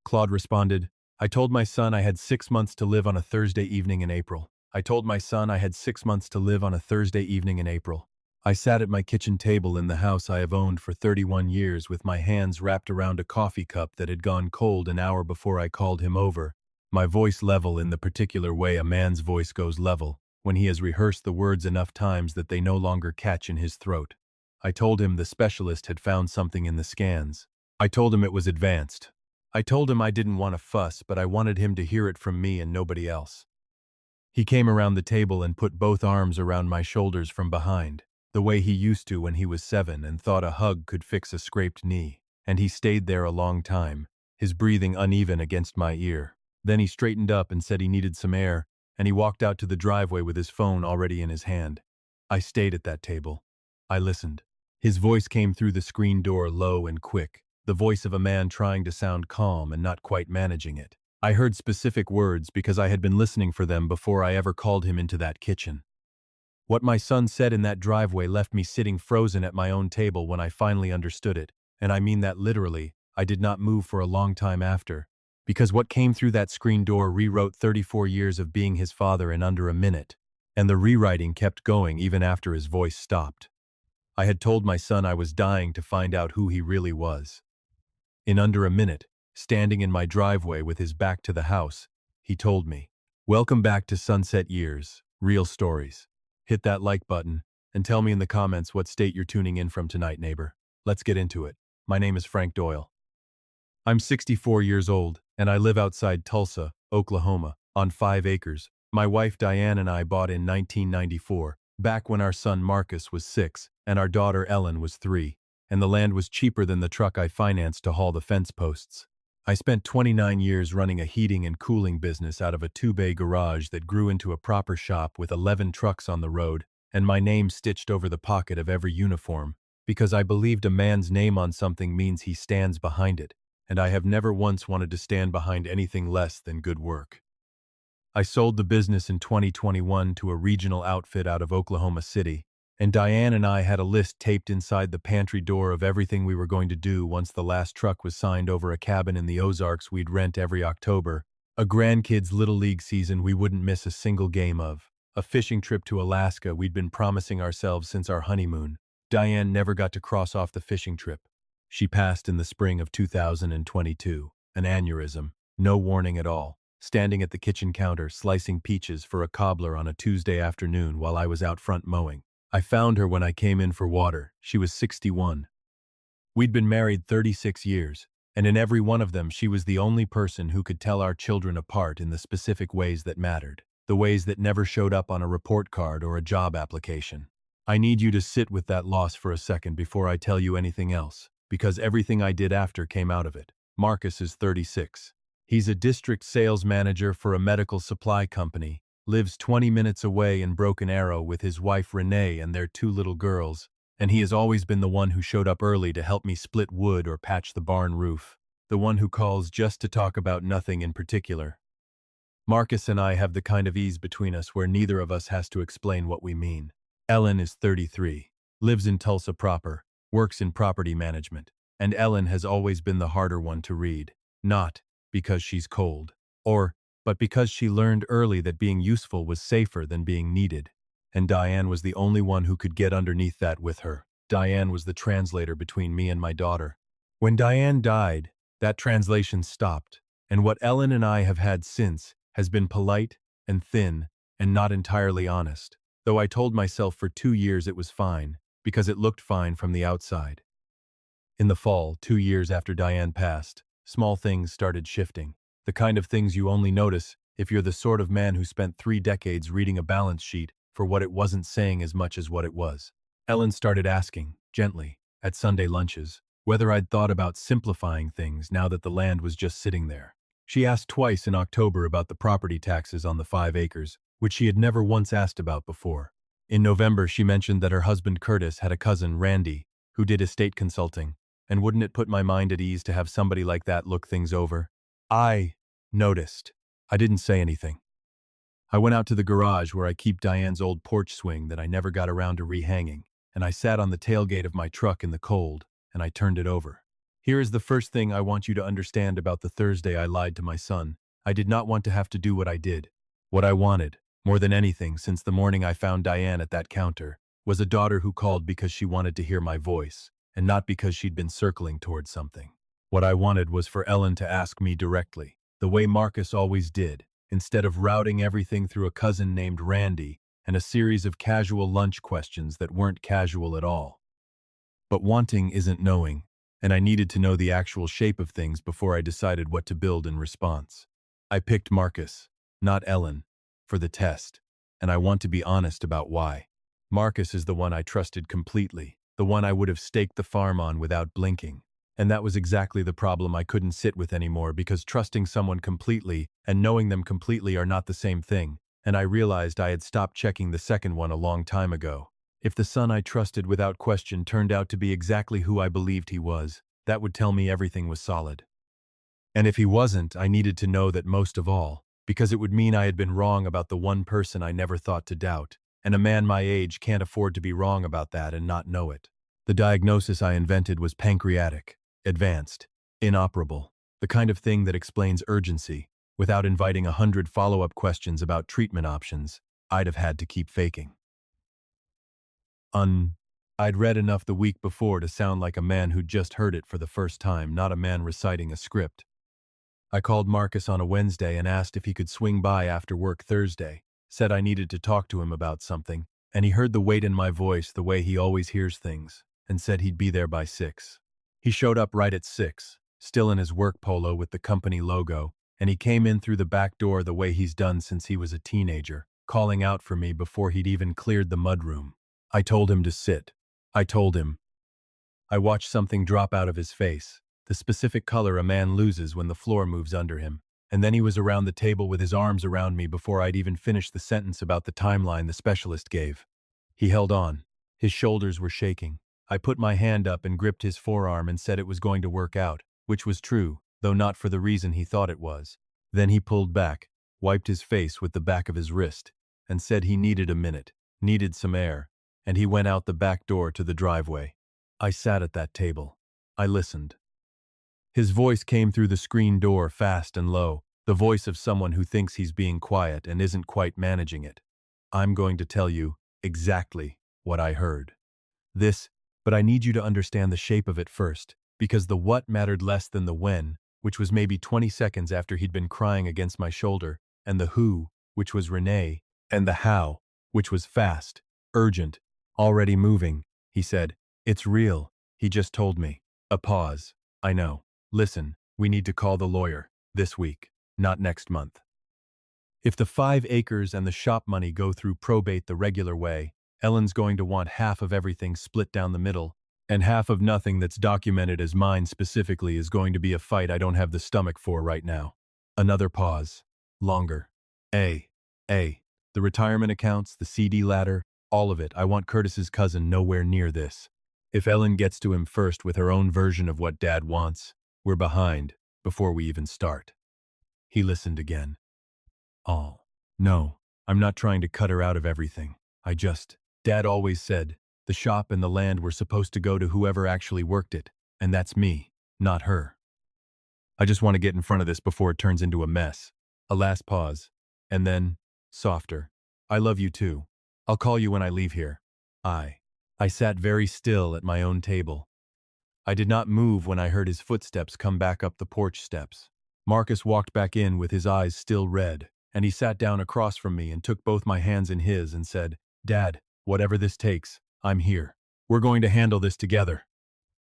Claude responded, I told my son I had 6 months to live on a Thursday evening in April. I told my son I had 6 months to live on a Thursday evening in April. I sat at my kitchen table in the house I have owned for 31 years with my hands wrapped around a coffee cup that had gone cold an hour before I called him over, my voice level in the particular way a man's voice goes level, when he has rehearsed the words enough times that they no longer catch in his throat. I told him the specialist had found something in the scans. I told him it was advanced. I told him I didn't want to fuss, but I wanted him to hear it from me and nobody else. He came around the table and put both arms around my shoulders from behind, the way he used to when he was 7 and thought a hug could fix a scraped knee, and he stayed there a long time, his breathing uneven against my ear. Then he straightened up and said he needed some air, and he walked out to the driveway with his phone already in his hand. I stayed at that table. I listened. His voice came through the screen door low and quick, the voice of a man trying to sound calm and not quite managing it. I heard specific words because I had been listening for them before I ever called him into that kitchen. What my son said in that driveway left me sitting frozen at my own table when I finally understood it, and I mean that literally. I did not move for a long time after, because what came through that screen door rewrote 34 years of being his father in under a minute, and the rewriting kept going even after his voice stopped. I had told my son I was dying to find out who he really was. In under a minute, standing in my driveway with his back to the house, he told me, "Welcome back to Sunset Years, Real Stories. Hit that like button, and tell me in the comments what state you're tuning in from tonight, neighbor. Let's get into it. My name is Frank Doyle. I'm 64 years old, and I live outside Tulsa, Oklahoma, on 5 acres. My wife Diane and I bought in 1994, back when our son Marcus was 6, and our daughter Ellen was 3. And the land was cheaper than the truck I financed to haul the fence posts. I spent 29 years running a heating and cooling business out of a 2-bay garage that grew into a proper shop with 11 trucks on the road, and my name stitched over the pocket of every uniform, because I believed a man's name on something means he stands behind it, and I have never once wanted to stand behind anything less than good work. I sold the business in 2021 to a regional outfit out of Oklahoma City, and Diane and I had a list taped inside the pantry door of everything we were going to do once the last truck was signed over a cabin in the Ozarks we'd rent every October, a grandkids' Little League season we wouldn't miss a single game of, a fishing trip to Alaska we'd been promising ourselves since our honeymoon. Diane never got to cross off the fishing trip. She passed in the spring of 2022, an aneurysm, no warning at all, standing at the kitchen counter slicing peaches for a cobbler on a Tuesday afternoon while I was out front mowing. I found her when I came in for water. She was 61. We'd been married 36 years, and in every one of them she was the only person who could tell our children apart in the specific ways that mattered, the ways that never showed up on a report card or a job application. I need you to sit with that loss for a second before I tell you anything else, because everything I did after came out of it. Marcus is 36. He's a district sales manager for a medical supply company, lives 20 minutes away in Broken Arrow with his wife Renee and their 2 little girls, and he has always been the one who showed up early to help me split wood or patch the barn roof, the one who calls just to talk about nothing in particular. Marcus and I have the kind of ease between us where neither of us has to explain what we mean. Ellen is 33, lives in Tulsa proper, works in property management, and Ellen has always been the harder one to read, not because she's cold, but because she learned early that being useful was safer than being needed, and Diane was the only one who could get underneath that with her. Diane was the translator between me and my daughter. When Diane died, that translation stopped, and what Ellen and I have had since has been polite and thin and not entirely honest, though I told myself for 2 years it was fine, because it looked fine from the outside. In the fall, 2 years after Diane passed, small things started shifting. The kind of things you only notice if you're the sort of man who spent 3 decades reading a balance sheet for what it wasn't saying as much as what it was. Ellen started asking, gently, at Sunday lunches, whether I'd thought about simplifying things now that the land was just sitting there. She asked twice in October about the property taxes on the 5 acres, which she had never once asked about before. In November, she mentioned that her husband Curtis had a cousin, Randy, who did estate consulting, and wouldn't it put my mind at ease to have somebody like that look things over? I noticed. I didn't say anything. I went out to the garage where I keep Diane's old porch swing that I never got around to rehanging, and I sat on the tailgate of my truck in the cold, and I turned it over. Here is the first thing I want you to understand about the Thursday I lied to my son. I did not want to have to do what I did. What I wanted, more than anything since the morning I found Diane at that counter, was a daughter who called because she wanted to hear my voice, and not because she'd been circling towards something. What I wanted was for Ellen to ask me directly, the way Marcus always did, instead of routing everything through a cousin named Randy and a series of casual lunch questions that weren't casual at all. But wanting isn't knowing, and I needed to know the actual shape of things before I decided what to build in response. I picked Marcus, not Ellen, for the test, and I want to be honest about why. Marcus is the one I trusted completely, the one I would have staked the farm on without blinking. And that was exactly the problem I couldn't sit with anymore, because trusting someone completely and knowing them completely are not the same thing, and I realized I had stopped checking the second one a long time ago. If the son I trusted without question turned out to be exactly who I believed he was, that would tell me everything was solid. And if he wasn't, I needed to know that most of all, because it would mean I had been wrong about the one person I never thought to doubt, and a man my age can't afford to be wrong about that and not know it. The diagnosis I invented was pancreatic, advanced, inoperable, the kind of thing that explains urgency. Without inviting 100 follow-up questions about treatment options, I'd have had to keep faking. I'd read enough the week before to sound like a man who'd just heard it for the first time, not a man reciting a script. I called Marcus on a Wednesday and asked if he could swing by after work Thursday, said I needed to talk to him about something, and he heard the weight in my voice the way he always hears things, and said he'd be there by 6. He showed up right at 6, still in his work polo with the company logo, and he came in through the back door the way he's done since he was a teenager, calling out for me before he'd even cleared the mudroom. I told him to sit. I watched something drop out of his face, the specific color a man loses when the floor moves under him, and then he was around the table with his arms around me before I'd even finished the sentence about the timeline the specialist gave. He held on. His shoulders were shaking. I put my hand up and gripped his forearm and said it was going to work out, which was true, though not for the reason he thought it was. Then he pulled back, wiped his face with the back of his wrist, and said he needed a minute, needed some air, and he went out the back door to the driveway. I sat at that table. I listened. His voice came through the screen door fast and low, the voice of someone who thinks he's being quiet and isn't quite managing it. I'm going to tell you exactly what I heard. But I need you to understand the shape of it first, because the what mattered less than the when, which was maybe 20 seconds after he'd been crying against my shoulder, and the who, which was Renee, and the how, which was fast, urgent, already moving. He said, "It's real," he just told me. A pause. I know. Listen, we need to call the lawyer. This week, not next month. If the 5 acres and the shop money go through probate the regular way, Ellen's going to want half of everything split down the middle, and half of nothing that's documented as mine specifically is going to be a fight I don't have the stomach for right now. Another pause. Longer. The retirement accounts, the CD ladder, all of it. I want Curtis's cousin nowhere near this. If Ellen gets to him first with her own version of what Dad wants, we're behind before we even start. He listened again. Oh, no, I'm not trying to cut her out of everything. Dad always said, the shop and the land were supposed to go to whoever actually worked it, and that's me, not her. I just want to get in front of this before it turns into a mess. A last pause, and then, softer. I love you too. I'll call you when I leave here. I sat very still at my own table. I did not move when I heard his footsteps come back up the porch steps. Marcus walked back in with his eyes still red, and he sat down across from me and took both my hands in his and said, "Dad, whatever this takes, I'm here. We're going to handle this together."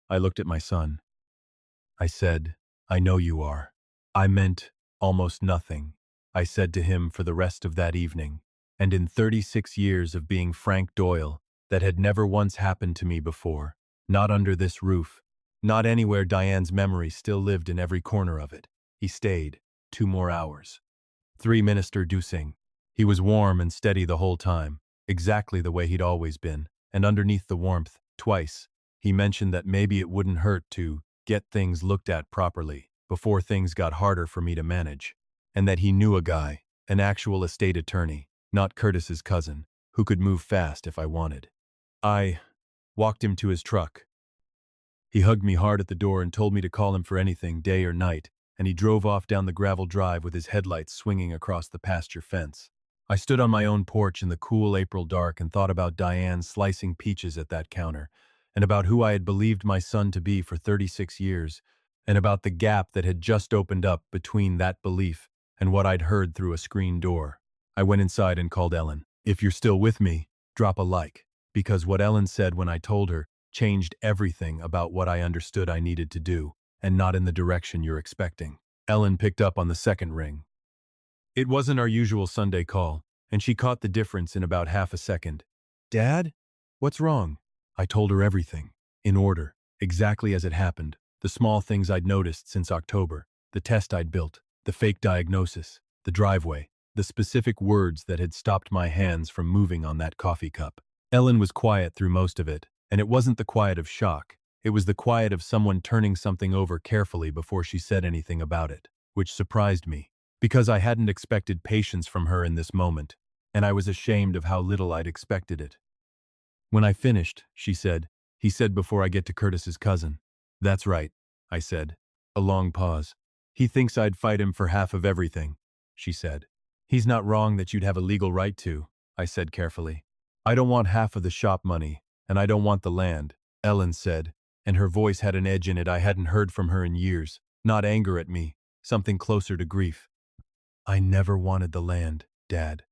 I looked at my son. I said, "I know you are." I meant almost nothing, I said to him for the rest of that evening, and in 36 years of being Frank Doyle, that had never once happened to me before, not under this roof, not anywhere Diane's memory still lived in every corner of it. He stayed 2 more hours. 3 Minister Dusing. He was warm and steady the whole time, exactly the way he'd always been, and underneath the warmth, twice, he mentioned that maybe it wouldn't hurt to get things looked at properly before things got harder for me to manage, and that he knew a guy, an actual estate attorney, not Curtis's cousin, who could move fast if I wanted. I walked him to his truck. He hugged me hard at the door and told me to call him for anything, day or night, and he drove off down the gravel drive with his headlights swinging across the pasture fence. I stood on my own porch in the cool April dark and thought about Diane slicing peaches at that counter, and about who I had believed my son to be for 36 years, and about the gap that had just opened up between that belief and what I'd heard through a screen door. I went inside and called Ellen. If you're still with me, drop a like, because what Ellen said when I told her changed everything about what I understood I needed to do, and not in the direction you're expecting. Ellen picked up on the second ring. It wasn't our usual Sunday call, and she caught the difference in about half a second. Dad? What's wrong? I told her everything, in order, exactly as it happened, the small things I'd noticed since October, the test I'd built, the fake diagnosis, the driveway, the specific words that had stopped my hands from moving on that coffee cup. Ellen was quiet through most of it, and it wasn't the quiet of shock. It was the quiet of someone turning something over carefully before she said anything about it, which surprised me, because I hadn't expected patience from her in this moment, and I was ashamed of how little I'd expected it. When I finished, she said, he said before I get to Curtis's cousin. That's right, I said. A long pause. He thinks I'd fight him for half of everything, she said. He's not wrong that you'd have a legal right to, I said carefully. I don't want half of the shop money, and I don't want the land, Ellen said, and her voice had an edge in it I hadn't heard from her in years, not anger at me, something closer to grief. I never wanted the land, Dad.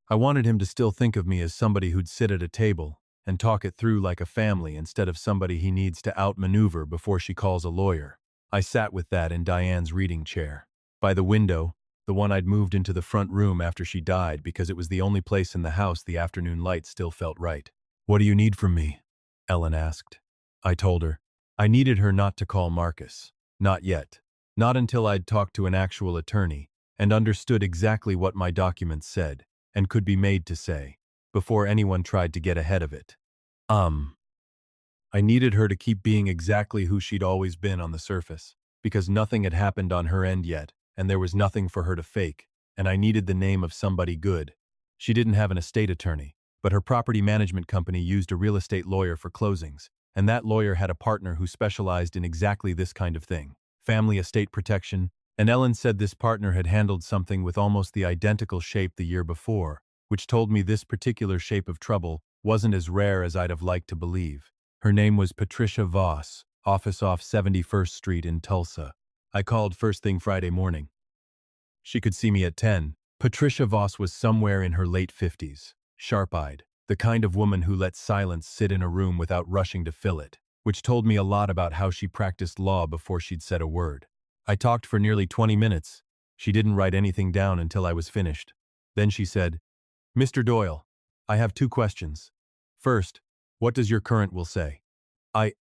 I wanted him to still think of me as somebody who'd sit at a table and talk it through like a family instead of somebody he needs to outmaneuver before she calls a lawyer. I sat with that in Diane's reading chair. By the window, the one I'd moved into the front room after she died because it was the only place in the house the afternoon light still felt right. What do you need from me? Ellen asked. I told her. I needed her not to call Marcus. Not yet. Not until I'd talked to an actual attorney and understood exactly what my documents said and could be made to say, before anyone tried to get ahead of it. I needed her to keep being exactly who she'd always been on the surface, because nothing had happened on her end yet, and there was nothing for her to fake, and I needed the name of somebody good. She didn't have an estate attorney, but her property management company used a real estate lawyer for closings, and that lawyer had a partner who specialized in exactly this kind of thing, family estate protection, and Ellen said this partner had handled something with almost the identical shape the year before, which told me this particular shape of trouble wasn't as rare as I'd have liked to believe. Her name was Patricia Voss, office off 71st Street in Tulsa. I called first thing Friday morning. She could see me at 10. Patricia Voss was somewhere in her late 50s, sharp-eyed, the kind of woman who lets silence sit in a room without rushing to fill it, which told me a lot about how she practiced law before she'd said a word. I talked for nearly 20 minutes. She didn't write anything down until I was finished. Then she said, Mr. Doyle, I have 2 questions. First, what does your current will say? I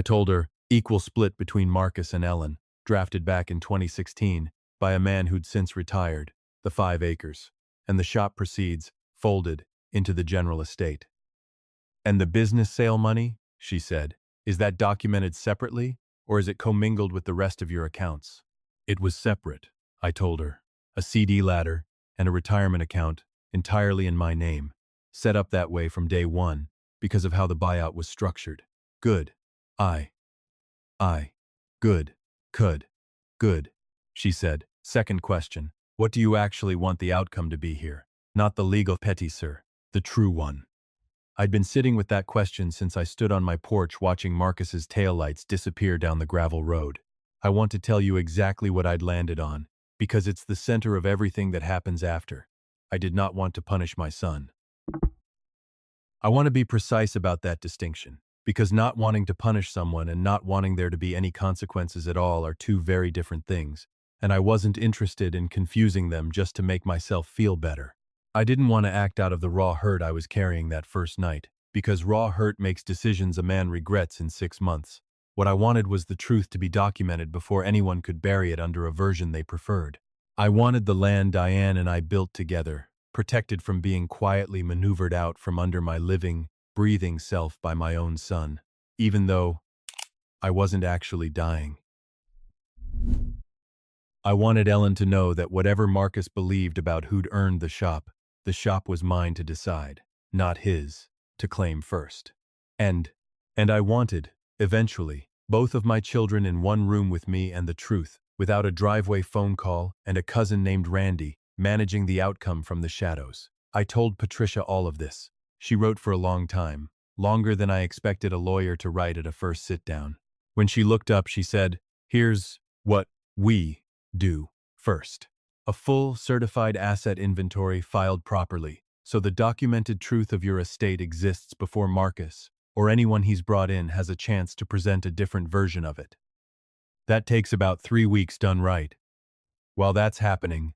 told her, equal split between Marcus and Ellen, drafted back in 2016 by a man who'd since retired, the 5 acres, and the shop proceeds, folded, into the general estate. And the business sale money, she said, is that documented separately, or is it commingled with the rest of your accounts? It was separate, I told her. A CD ladder and a retirement account, entirely in my name, set up that way from day one because of how the buyout was structured. Good. Good. Good, she said. Second question. What do you actually want the outcome to be here? Not the legal petty, sir. The true one. I'd been sitting with that question since I stood on my porch watching Marcus's taillights disappear down the gravel road. I want to tell you exactly what I'd landed on, because it's the center of everything that happens after. I did not want to punish my son. I want to be precise about that distinction, because not wanting to punish someone and not wanting there to be any consequences at all are 2 very different things, and I wasn't interested in confusing them just to make myself feel better. I didn't want to act out of the raw hurt I was carrying that first night, because raw hurt makes decisions a man regrets in 6 months. What I wanted was the truth to be documented before anyone could bury it under a version they preferred. I wanted the land Diane and I built together, protected from being quietly maneuvered out from under my living, breathing self by my own son, even though I wasn't actually dying. I wanted Ellen to know that whatever Marcus believed about who'd earned the shop was mine to decide, not his, to claim first. And I wanted, Eventually, both of my children in one room with me and the truth, without a driveway phone call and a cousin named Randy, managing the outcome from the shadows. I told Patricia all of this. She wrote for a long time, longer than I expected a lawyer to write at a first sit-down. When she looked up, she said, "Here's what we do first. A full, certified asset inventory filed properly, so the documented truth of your estate exists before Marcus, or anyone he's brought in has a chance to present a different version of it. That takes about 3 weeks done right. While that's happening,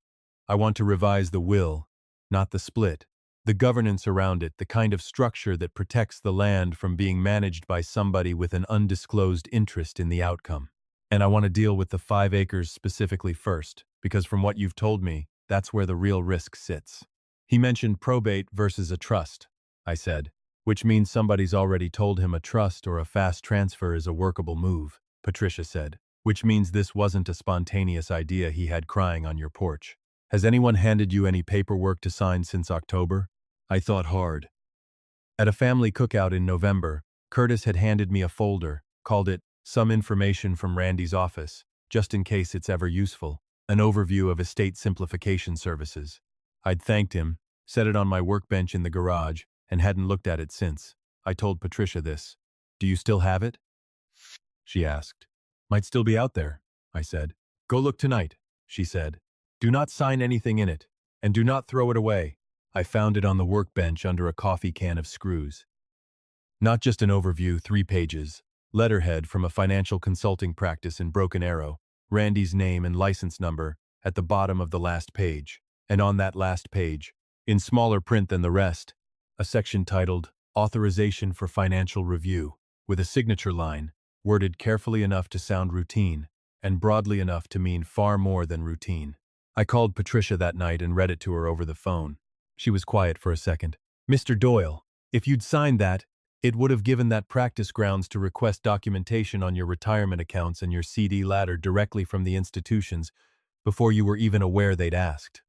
I want to revise the will, not the split. The governance around it, the kind of structure that protects the land from being managed by somebody with an undisclosed interest in the outcome. And I want to deal with the 5 acres specifically first, because from what you've told me, that's where the real risk sits." He mentioned probate versus a trust, I said, which means somebody's already told him a trust or a fast transfer is a workable move, Patricia said, which means this wasn't a spontaneous idea he had crying on your porch. "Has anyone handed you any paperwork to sign since October?" I thought hard. At a family cookout in November, Curtis had handed me a folder, called it "Some Information from Randy's Office, just in case it's ever useful," an overview of estate simplification services. I'd thanked him, set it on my workbench in the garage, and hadn't looked at it since. I told Patricia this. "Do you still have it?" she asked. "Might still be out there," I said. "Go look tonight," she said. "Do not sign anything in it, and do not throw it away." I found it on the workbench under a coffee can of screws. Not just an overview, 3 pages. Letterhead from a financial consulting practice in Broken Arrow, Randy's name and license number at the bottom of the last page. And on that last page, in smaller print than the rest, a section titled "Authorization for Financial Review," with a signature line, worded carefully enough to sound routine, and broadly enough to mean far more than routine. I called Patricia that night and read it to her over the phone. She was quiet for a second. "Mr. Doyle, if you'd signed that, it would have given that practice grounds to request documentation on your retirement accounts and your CD ladder directly from the institutions before you were even aware they'd asked.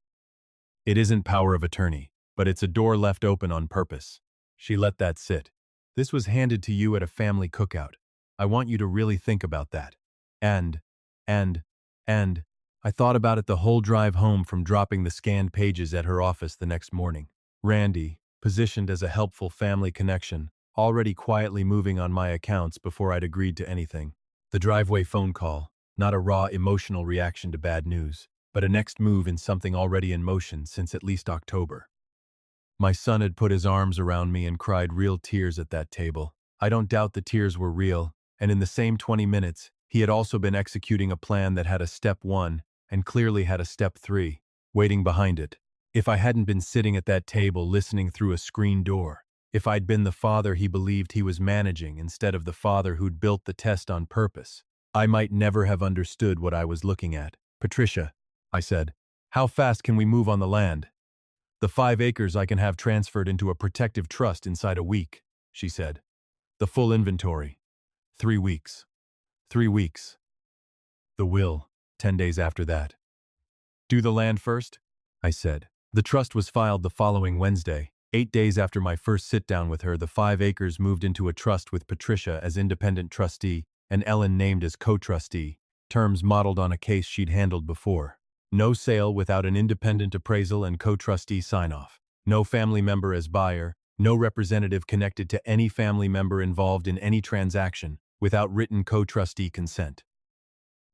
It isn't power of attorney, but it's a door left open on purpose." She let that sit. "This was handed to you at a family cookout. I want you to really think about that. And, and, I thought about it the whole drive home from dropping the scanned pages at her office the next morning. Randy, positioned as a helpful family connection, already quietly moving on my accounts before I'd agreed to anything. The driveway phone call, not a raw emotional reaction to bad news, but a next move in something already in motion since at least October. My son had put his arms around me and cried real tears at that table. I don't doubt the tears were real, and in the same 20 minutes, he had also been executing a plan that had a step 1 and clearly had a step 3 waiting behind it. If I hadn't been sitting at that table listening through a screen door, if I'd been the father he believed he was managing instead of the father who'd built the test on purpose, I might never have understood what I was looking at. "Patricia," I said, "how fast can we move on the land?" "The 5 acres I can have transferred into a protective trust inside a week," she said. "The full inventory. 3 weeks. 3 weeks. The will, 10 days after that." "Do the land first?" I said. The trust was filed the following Wednesday. 8 days after my first sit-down with her, the 5 acres moved into a trust with Patricia as independent trustee and Ellen named as co-trustee, terms modeled on a case she'd handled before. No sale without an independent appraisal and co-trustee sign-off. No family member as buyer, no representative connected to any family member involved in any transaction, without written co-trustee consent.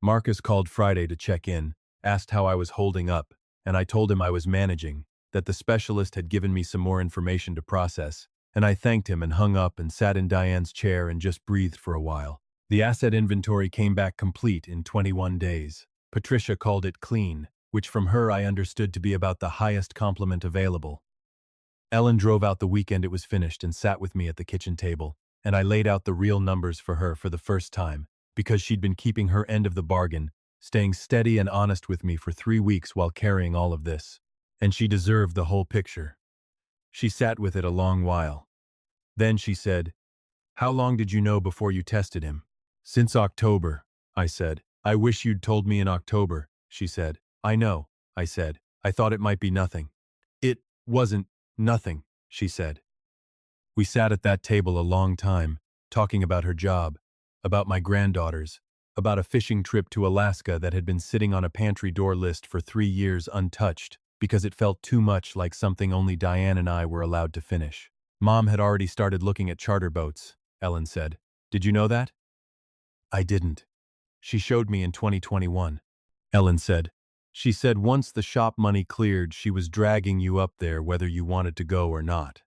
Marcus called Friday to check in, asked how I was holding up, and I told him I was managing, that the specialist had given me some more information to process, and I thanked him and hung up and sat in Diane's chair and just breathed for a while. The asset inventory came back complete in 21 days. Patricia called it clean, which from her I understood to be about the highest compliment available. Ellen drove out the weekend it was finished and sat with me at the kitchen table, and I laid out the real numbers for her for the first time, because she'd been keeping her end of the bargain, staying steady and honest with me for 3 weeks while carrying all of this. And she deserved the whole picture. She sat with it a long while. Then she said, "How long did you know before you tested him?" "Since October," I said. "I wish you'd told me in October," she said. "I know," I said. "I thought it might be nothing." "It wasn't nothing," she said. We sat at that table a long time, talking about her job. about my granddaughters, about a fishing trip to Alaska that had been sitting on a pantry door list for 3 years untouched because it felt too much like something only Diane and I were allowed to finish. Mom had already started looking at charter boats, Ellen said. Did you know that? I didn't. She showed me in 2021. Ellen said. She said once the shop money cleared, she was dragging you up there whether you wanted to go or not.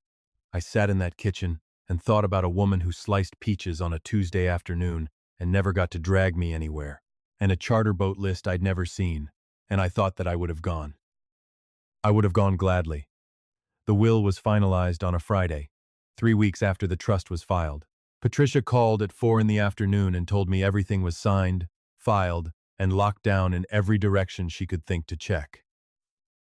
I sat in that kitchen and thought about a woman who sliced peaches on a Tuesday afternoon and never got to drag me anywhere, and a charter boat list I'd never seen, and I thought that I would have gone. I would have gone gladly. The will was finalized on a Friday, 3 weeks after the trust was filed. Patricia called at 4 in the afternoon and told me everything was signed, filed, and locked down in every direction she could think to check.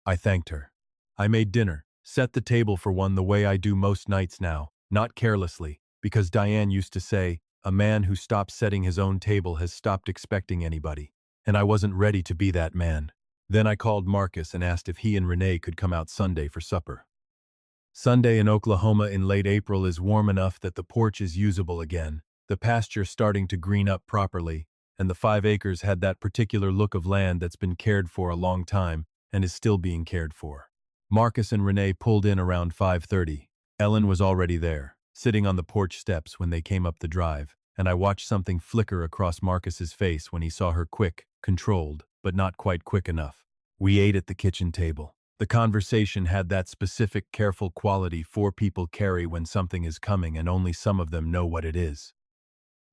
I thanked her. I made dinner, set the table for one the way I do most nights now, not carelessly, because Diane used to say, a man who stops setting his own table has stopped expecting anybody, and I wasn't ready to be that man. Then I called Marcus and asked if he and Renee could come out Sunday for supper. Sunday in Oklahoma in late April is warm enough that the porch is usable again, the pasture starting to green up properly, and the 5 acres had that particular look of land that's been cared for a long time and is still being cared for. Marcus and Renee pulled in around 5:30. Ellen was already there, sitting on the porch steps when they came up the drive, and I watched something flicker across Marcus's face when he saw her quick, controlled, but not quite quick enough. We ate at the kitchen table. The conversation had that specific, careful quality 4 people carry when something is coming and only some of them know what it is.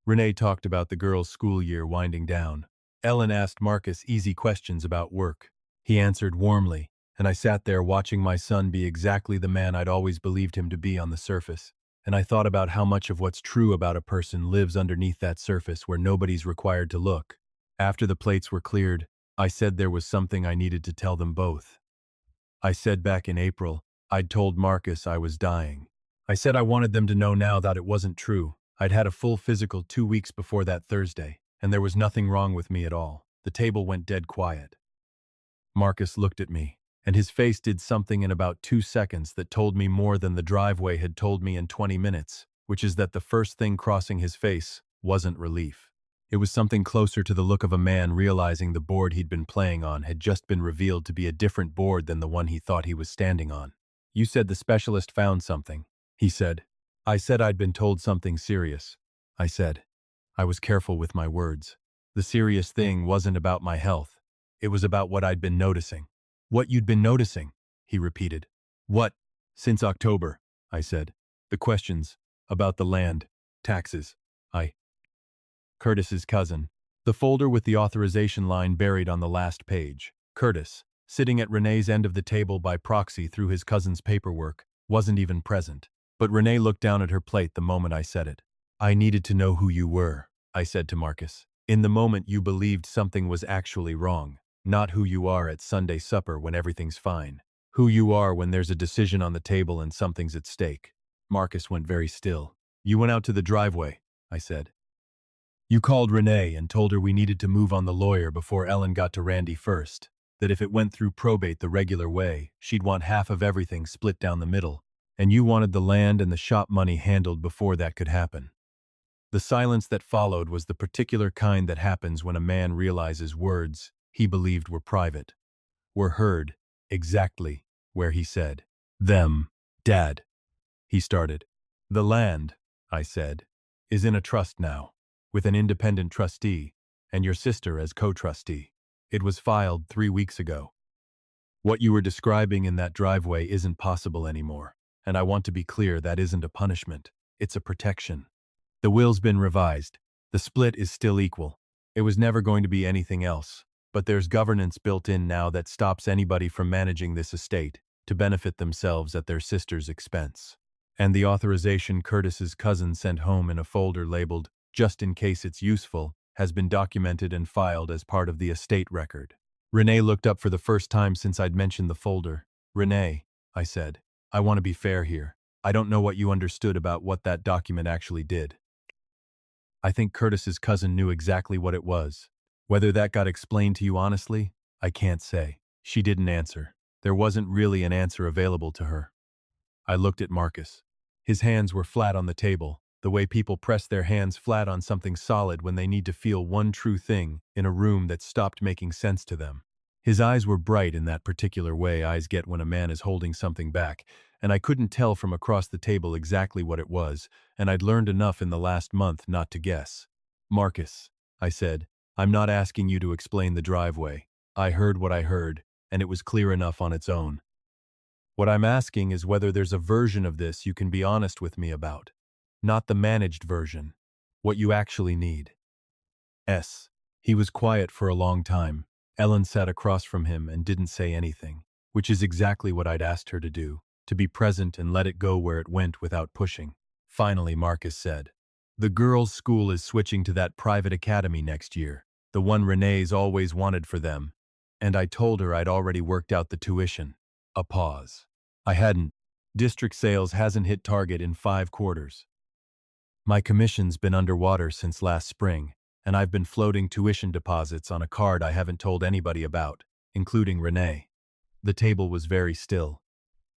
Renee talked about the girls' school year winding down. Ellen asked Marcus easy questions about work. He answered warmly, and I sat there watching my son be exactly the man I'd always believed him to be on the surface. And I thought about how much of what's true about a person lives underneath that surface where nobody's required to look. After the plates were cleared, I said there was something I needed to tell them both. I said back in April, I'd told Marcus I was dying. I said I wanted them to know now that it wasn't true. I'd had a full physical 2 weeks before that Thursday, and there was nothing wrong with me at all. The table went dead quiet. Marcus looked at me, and his face did something in about 2 seconds that told me more than the driveway had told me in 20 minutes, which is that the first thing crossing his face wasn't relief. It was something closer to the look of a man realizing the board he'd been playing on had just been revealed to be a different board than the one he thought he was standing on. You said the specialist found something, he said. I said I'd been told something serious. I said. I was careful with my words. The serious thing wasn't about my health. It was about what I'd been noticing. What you'd been noticing, he repeated. What? Since October, I said. The questions, about the land, taxes, Curtis's cousin. The folder with the authorization line buried on the last page. Curtis, sitting at Renee's end of the table by proxy through his cousin's paperwork, wasn't even present. But Renee looked down at her plate the moment I said it. I needed to know who you were, I said to Marcus. In the moment you believed something was actually wrong. Not who you are at Sunday supper when everything's fine. Who you are when there's a decision on the table and something's at stake. Marcus went very still. You went out to the driveway, I said. You called Renee and told her we needed to move on the lawyer before Ellen got to Randy first, that if it went through probate the regular way, she'd want half of everything split down the middle, and you wanted the land and the shop money handled before that could happen. The silence that followed was the particular kind that happens when a man realizes words he believed were private were heard exactly where he said, "Them, Dad," he started. The land, I said, is in a trust now, with an independent trustee, and your sister as co-trustee. It was filed 3 weeks ago. What you were describing in that driveway isn't possible anymore, and I want to be clear that isn't a punishment, it's a protection. The will's been revised. The split is still equal. It was never going to be anything else, but there's governance built in now that stops anybody from managing this estate to benefit themselves at their sister's expense. And the authorization Curtis's cousin sent home in a folder labeled just in case it's useful, has been documented and filed as part of the estate record. Renee looked up for the first time since I'd mentioned the folder. Renee, I said, I want to be fair here. I don't know what you understood about what that document actually did. I think Curtis's cousin knew exactly what it was. Whether that got explained to you honestly, I can't say. She didn't answer. There wasn't really an answer available to her. I looked at Marcus. His hands were flat on the table, the way people press their hands flat on something solid when they need to feel one true thing in a room that stopped making sense to them. His eyes were bright in that particular way eyes get when a man is holding something back, and I couldn't tell from across the table exactly what it was, and I'd learned enough in the last month not to guess. "Marcus," I said, "I'm not asking you to explain the driveway. I heard what I heard, and it was clear enough on its own. What I'm asking is whether there's a version of this you can be honest with me about. Not the managed version. What you actually need." He was quiet for a long time. Ellen sat across from him and didn't say anything, which is exactly what I'd asked her to do, to be present and let it go where it went without pushing. Finally, Marcus said, "The girls' school is switching to that private academy next year, the one Renee's always wanted for them. And I told her I'd already worked out the tuition." A pause. "I hadn't. District sales hasn't hit target in 5 quarters. My commission's been underwater since last spring, and I've been floating tuition deposits on a card I haven't told anybody about, including Renee." The table was very still.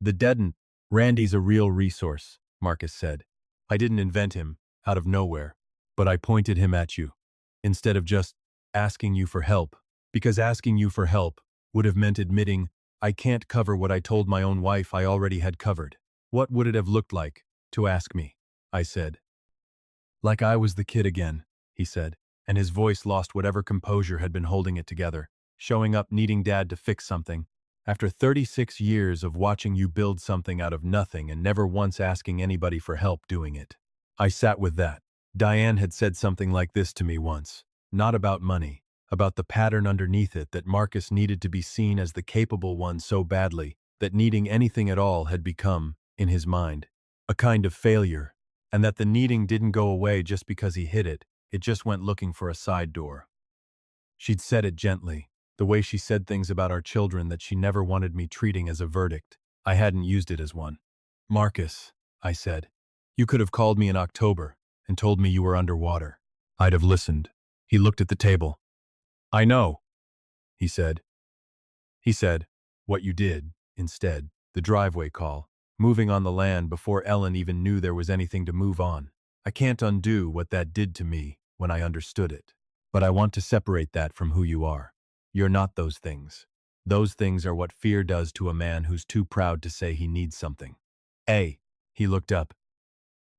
"The deadened. Randy's a real resource," Marcus said. "I didn't invent him, out of nowhere, but I pointed him at you, instead of just asking you for help, because asking you for help would have meant admitting I can't cover what I told my own wife I already had covered. What would it have looked like to ask me?" I said. "Like I was the kid again," he said, and his voice lost whatever composure had been holding it together, "showing up needing Dad to fix something. After 36 years of watching you build something out of nothing and never once asking anybody for help doing it." I sat with that. Diane had said something like this to me once. Not about money, about the pattern underneath it that Marcus needed to be seen as the capable one so badly that needing anything at all had become, in his mind, a kind of failure, and that the needing didn't go away just because he hid it, it just went looking for a side door. She'd said it gently, the way she said things about our children that she never wanted me treating as a verdict. I hadn't used it as one. "Marcus," I said, "you could have called me in October and told me you were underwater. I'd have listened." He looked at the table. "I know," he said. "What you did, instead, the driveway call, moving on the land before Ellen even knew there was anything to move on. I can't undo what that did to me when I understood it. But I want to separate that from who you are. You're not those things. Those things are what fear does to a man who's too proud to say he needs something." He looked up.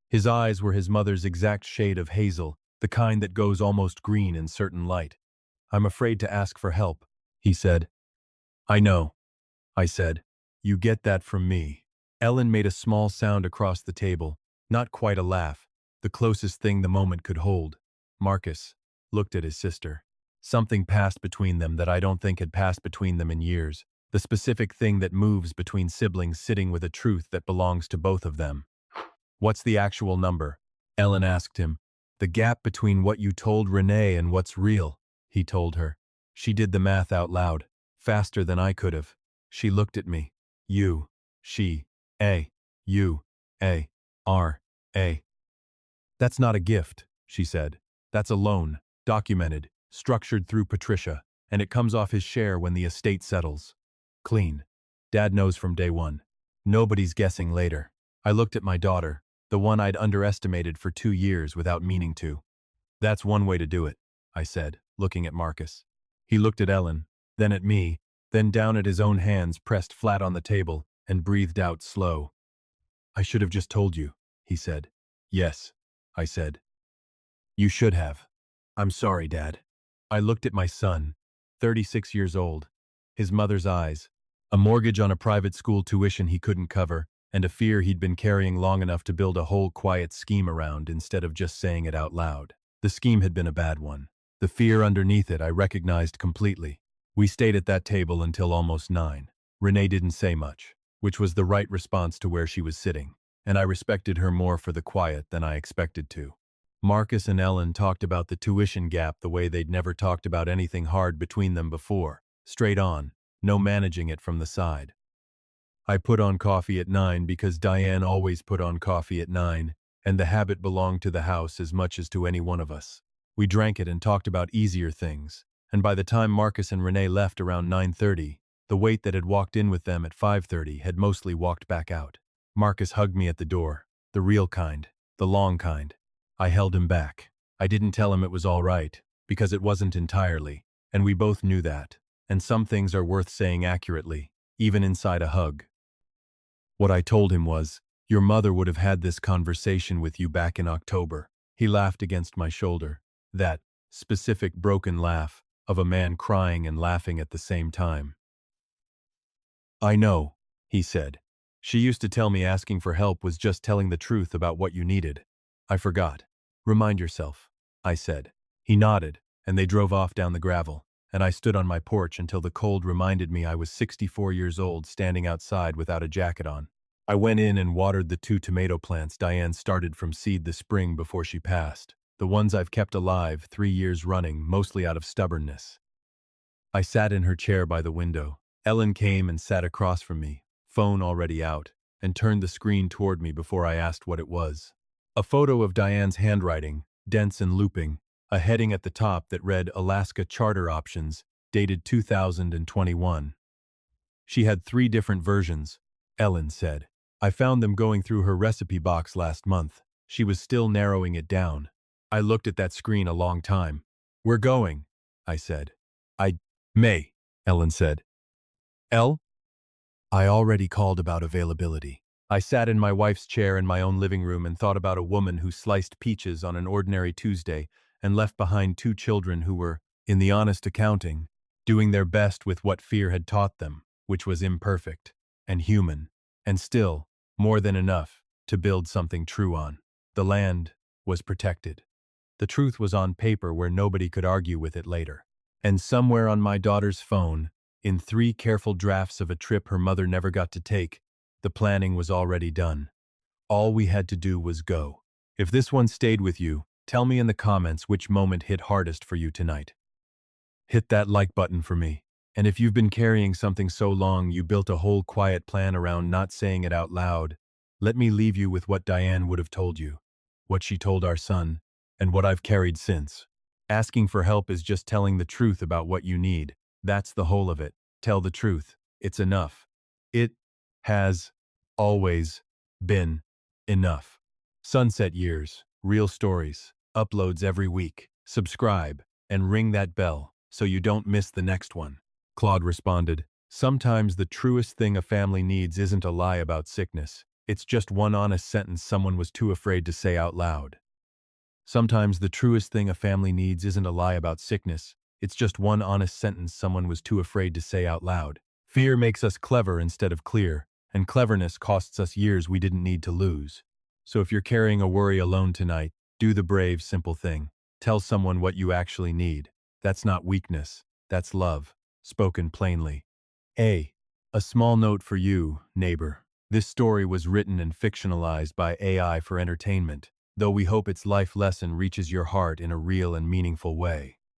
His eyes were his mother's exact shade of hazel, the kind that goes almost green in certain light. "I'm afraid to ask for help," he said. "I know," I said. "You get that from me." Ellen made a small sound across the table, not quite a laugh, the closest thing the moment could hold. Marcus looked at his sister. Something passed between them that I don't think had passed between them in years, the specific thing that moves between siblings sitting with a truth that belongs to both of them. "What's the actual number?" Ellen asked him. "The gap between what you told Renee and what's real," he told her. She did the math out loud, faster than I could have. She looked at me. "U-She-A-U-A-R-A. That's not a gift," she said. "That's a loan, documented, structured through Patricia, and it comes off his share when the estate settles. Clean. Dad knows from day one. Nobody's guessing later." I looked at my daughter, the one I'd underestimated for 2 years without meaning to. "That's one way to do it," I said, looking at Marcus. He looked at Ellen, then at me, then down at his own hands pressed flat on the table, and breathed out slow. "I should have just told you," he said. "Yes," I said. "You should have. I'm sorry, Dad." I looked at my son, 36 years old, his mother's eyes, a mortgage on a private school tuition he couldn't cover, and a fear he'd been carrying long enough to build a whole quiet scheme around instead of just saying it out loud. The scheme had been a bad one. The fear underneath it I recognized completely. We stayed at that table until almost 9. Renee didn't say much, which was the right response to where she was sitting, and I respected her more for the quiet than I expected to. Marcus and Ellen talked about the tuition gap the way they'd never talked about anything hard between them before, straight on, no managing it from the side. I put on coffee at 9 because Diane always put on coffee at 9, and the habit belonged to the house as much as to any one of us. We drank it and talked about easier things, and by the time Marcus and Renee left around 9:30, the weight that had walked in with them at 5:30 had mostly walked back out. Marcus hugged me at the door, the real kind. the long kind. I held him back. I didn't tell him it was all right, because it wasn't entirely, and we both knew that. And some things are worth saying accurately, even inside a hug. What I told him was, "Your mother would have had this conversation with you back in October." He laughed against my shoulder. That specific broken laugh of a man crying and laughing at the same time. "I know," he said. "She used to tell me asking for help was just telling the truth about what you needed." "I forgot." "Remind yourself," I said. He nodded, and they drove off down the gravel, and I stood on my porch until the cold reminded me I was 64 years old standing outside without a jacket on. I went in and watered the 2 tomato plants Diane started from seed the spring before she passed, the ones I've kept alive 3 years running, mostly out of stubbornness. I sat in her chair by the window. Ellen came and sat across from me, phone already out, and turned the screen toward me before I asked what it was. A photo of Diane's handwriting, dense and looping, a heading at the top that read Alaska Charter Options, dated 2021. She had 3 different versions, Ellen said. I found them going through her recipe box last month. She was still narrowing it down. I looked at that screen a long time. "We're going," I said. May," Ellen said. "Elle?" I already called about availability. I sat in my wife's chair in my own living room and thought about a woman who sliced peaches on an ordinary Tuesday and left behind 2 children who were, in the honest accounting, doing their best with what fear had taught them, which was imperfect and human, and still, more than enough, to build something true on. The land was protected. The truth was on paper where nobody could argue with it later. And somewhere on my daughter's phone, in 3 careful drafts of a trip her mother never got to take, the planning was already done. All we had to do was go. If this one stayed with you, tell me in the comments which moment hit hardest for you tonight. Hit that like button for me. And if you've been carrying something so long you built a whole quiet plan around not saying it out loud, let me leave you with what Diane would have told you, what she told our son, and what I've carried since. Asking for help is just telling the truth about what you need. That's the whole of it. Tell the truth. It's enough. It has always been enough. Sunset Years, real stories, uploads every week. Subscribe and ring that bell so you don't miss the next one. Claude responded, "Sometimes the truest thing a family needs isn't a lie about sickness. It's just one honest sentence someone was too afraid to say out loud." Sometimes the truest thing a family needs isn't a lie about sickness. It's just one honest sentence someone was too afraid to say out loud. Fear makes us clever instead of clear, and cleverness costs us years we didn't need to lose. So if you're carrying a worry alone tonight, do the brave, simple thing. Tell someone what you actually need. That's not weakness. That's love, spoken plainly. A small note for you, neighbor. This story was written and fictionalized by AI for entertainment, though we hope its life lesson reaches your heart in a real and meaningful way.